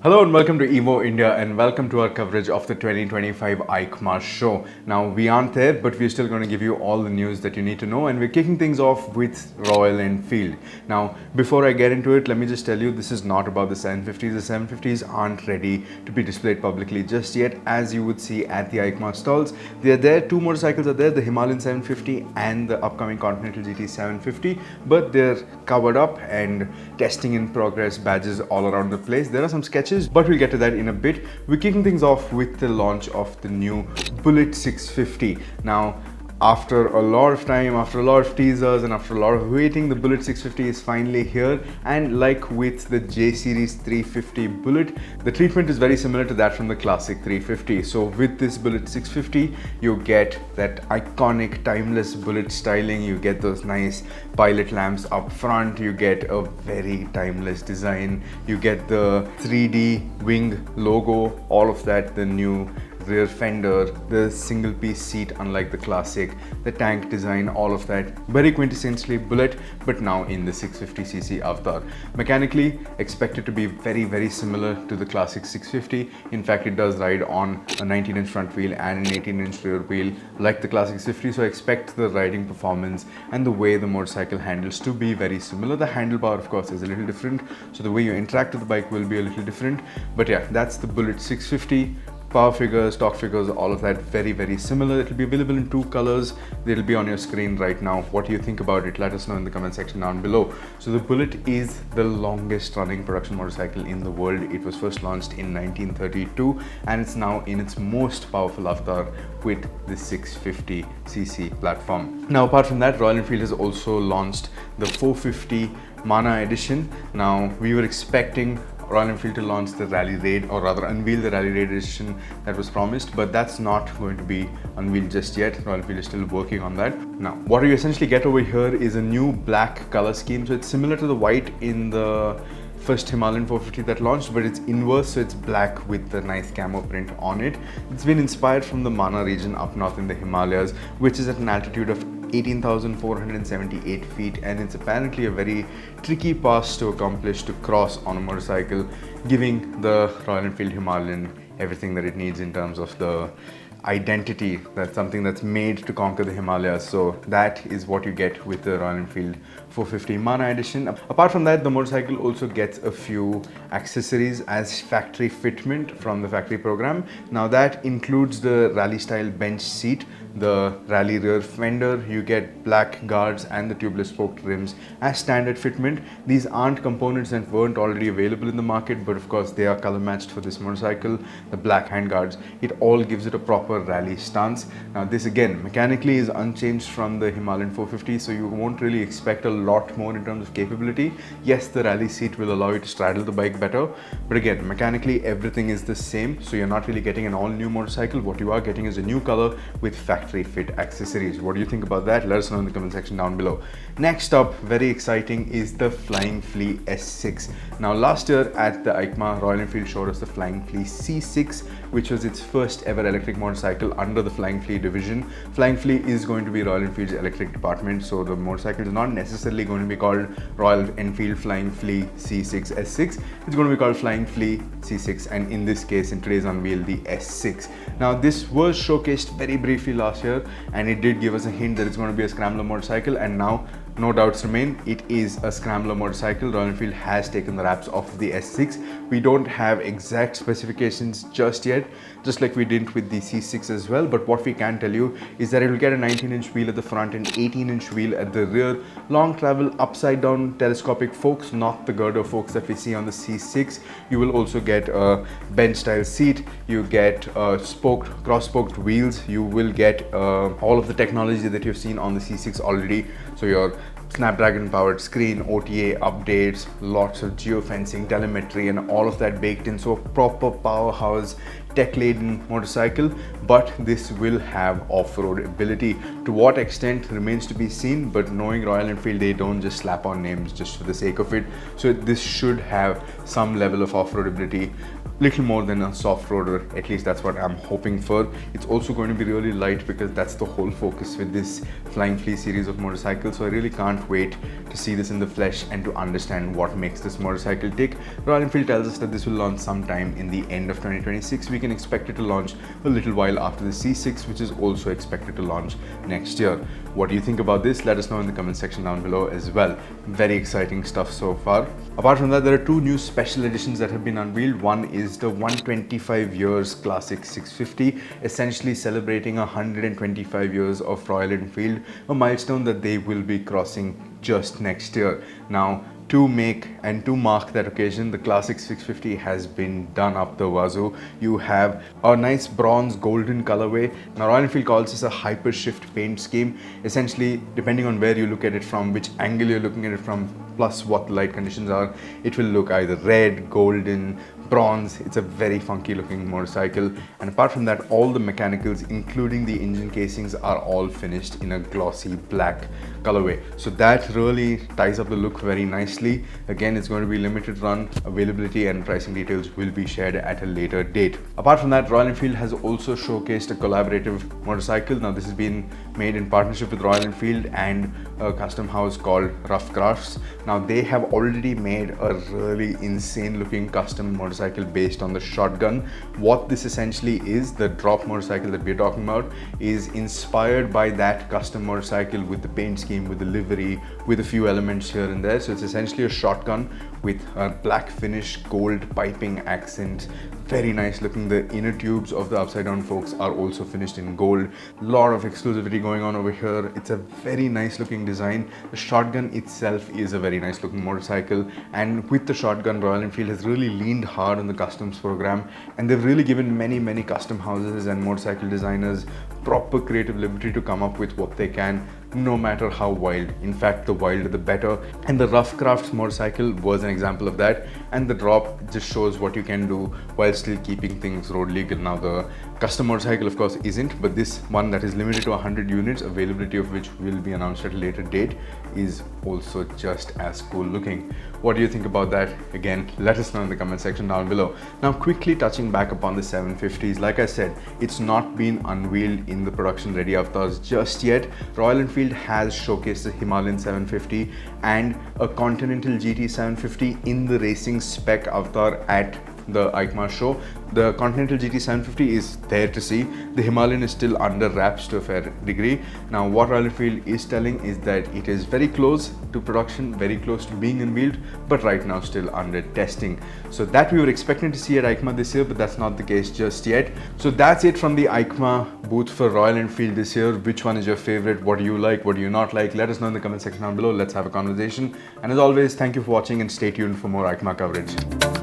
Hello and welcome to Evo India and welcome to our coverage of the 2025 EICMA show. Now we aren't there, but we're still going to give you all the news that you need to know, and we're kicking things off with Royal Enfield. Now before I get into it, let me just tell you this is not about the 750s. The 750s aren't ready to be displayed publicly just yet, as you would see at the EICMA stalls. They're there, two motorcycles are there, the Himalayan 750 and the upcoming Continental GT 750, but they're covered up and testing in progress, badges all around the place. There are some sketches, but we'll get to that in a bit. We're kicking things off with the launch of the new Bullet 650. Now, after a lot of time, after a lot of teasers and after a lot of waiting, the Bullet 650 is finally here, and like with the J Series 350 Bullet, the treatment is very similar to that from the classic 350. So with this Bullet 650, you get that iconic timeless Bullet styling, you get those nice pilot lamps up front, you get a very timeless design, you get the 3D wing logo, all of that, the new rear fender, the single piece seat unlike the classic, the tank design, all of that very quintessentially Bullet, but now in the 650cc avatar. Mechanically expected to be very similar to the classic 650. In fact, it does ride on a 19-inch front wheel and an 18-inch rear wheel like the classic 650, so expect the riding performance and the way the motorcycle handles to be very similar. The handlebar of course is a little different, so the way you interact with the bike will be a little different, but yeah, that's the Bullet 650. Power figures, stock figures, all of that very similar. It will be available in two colors. They'll be on your screen right now. What do you think about it? Let us know in the comment section down below. So the Bullet is the longest running production motorcycle in the world. It was first launched in 1932 and it's now in its most powerful avatar with the 650cc platform. Now apart from that, Royal Enfield has also launched the 450 Mana edition. Now we were expecting Royal Enfield to launch the Rally Raid, or rather unveil the Rally Raid edition that was promised, but that's not going to be unveiled just yet. Royal Enfield is still working on that. Now, what you essentially get over here is a new black color scheme. So it's similar to the white in the first Himalayan 450 that launched, but it's inverse, so it's black with the nice camo print on it. It's been inspired from the Mana region up north in the Himalayas, which is at an altitude of 18,478 feet, and it's apparently a very tricky pass to accomplish, to cross on a motorcycle, giving the Royal Enfield Himalayan everything that it needs in terms of the identity. That's something that's made to conquer the Himalayas. So that is what you get with the Royal Enfield 450 Mana edition. Apart from that, the motorcycle also gets a few accessories as factory fitment from the factory program. Now that includes the rally style bench seat, the rally rear fender, you get black guards and the tubeless spoked rims as standard fitment. These aren't components that weren't already available in the market, but of course they are color matched for this motorcycle. The black handguards, it all gives it a proper rally stance. Now this again mechanically is unchanged from the Himalayan 450, so you won't really expect a lot more in terms of capability. Yes, the rally seat will allow you to straddle the bike better, but again mechanically everything is the same, so you're not really getting an all new motorcycle. What you are getting is a new color with factory fit accessories. What do you think about that? Let us know in the comment section down below. Next up, very exciting, is the Flying Flea S6. Now last year at the EICMA, Royal Enfield showed us the Flying Flea C6, which was its first ever electric motorcycle under the Flying Flea division. Flying Flea is going to be Royal Enfield's electric department, so the motorcycle is not necessarily going to be called Royal Enfield Flying Flea C6 S6. It's going to be called Flying Flea C6, and in this case, in today's unveil, the S6. Now this was showcased very briefly last year, and it did give us a hint that it's going to be a scrambler motorcycle, and now no doubts remain, it is a scrambler motorcycle. Royal Enfield has taken the wraps off the S6. We don't have exact specifications just yet, just like we didn't with the C6 as well, but what we can tell you is that it will get a 19-inch wheel at the front and 18-inch wheel at the rear, long travel upside down telescopic forks, not the girder forks that we see on the C6. You will also get a bench style seat, you get cross-spoked wheels, you will get all of the technology that you've seen on the C6 already, so your Snapdragon powered screen, OTA updates, lots of geofencing, telemetry and all of that baked in, so a proper powerhouse tech-laden motorcycle, but this will have off-road ability. To what extent remains to be seen, but knowing Royal Enfield, they don't just slap on names just for the sake of it. So this should have some level of off-road ability, little more than a soft roader, at least that's what I'm hoping for. It's also going to be really light because that's the whole focus with this Flying Flea series of motorcycles. So I really can't wait to see this in the flesh and to understand what makes this motorcycle tick. Royal Enfield tells us that this will launch sometime in the end of 2026. We can expect it to launch a little while after the C6, which is also expected to launch next year. What do you think about this? Let us know in the comment section down below as well. Very exciting stuff so far. Apart from that, there are two new special editions that have been unveiled. One is the 125 years classic 650, essentially celebrating 125 years of Royal Enfield, a milestone that they will be crossing just next year. Now, to make and to mark that occasion, the classic 650 has been done up the wazoo. You have a nice bronze golden colorway. Now Royal Enfield calls this a hyper shift paint scheme. Essentially, depending on where you look at it from, which angle you're looking at it from, plus what the light conditions are, it will look either red, golden, bronze. It's a very funky looking motorcycle, and apart from that, all the mechanicals including the engine casings are all finished in a glossy black colorway. So that really ties up the look very nicely. Again, it's going to be limited run. Availability and pricing details will be shared at a later date. Apart from that, Royal Enfield has also showcased a collaborative motorcycle. Now this has been made in partnership with Royal Enfield and a custom house called Rough Crafts. Now they have already made a really insane looking custom motorcycle based on the shotgun. What this essentially is, the drop motorcycle that we're talking about, is inspired by that custom motorcycle with the paint scheme, with the livery, with a few elements here and there. So it's essentially a shotgun with a black finish, gold piping accent. Very nice looking. The inner tubes of the upside down forks are also finished in gold. A lot of exclusivity going on over here. It's a very nice looking design. The shotgun itself is a very nice looking motorcycle, and with the shotgun, Royal Enfield has really leaned hard on the customs program, and they've really given many custom houses and motorcycle designers proper creative liberty to come up with what they can, no matter how wild. In fact, the wilder the better. And the Rough Crafts motorcycle was an example of that, and the drop just shows what you can do while still keeping things road legal. Now the custom motorcycle of course isn't, but this one that is limited to 100 units, availability of which will be announced at a later date, is also just as cool looking. What do you think about that? Again, let us know in the comment section down below. Now quickly touching back upon the 750s, like I said, it's not been unveiled in the production ready avatars just yet. Royal Enfield has showcased the Himalayan 750 and a Continental GT 750 in the racing spec avatar at the EICMA show. The Continental GT 750 is there to see. The Himalayan is still under wraps to a fair degree. Now what Royal Enfield is telling is that it is very close to production, very close to being unveiled, but right now still under testing. So that we were expecting to see at EICMA this year, but that's not the case just yet. So that's it from the EICMA booth for Royal Enfield this year. Which one is your favorite? What do you like? What do you not like? Let us know in the comment section down below. Let's have a conversation. And as always, thank you for watching and stay tuned for more EICMA coverage.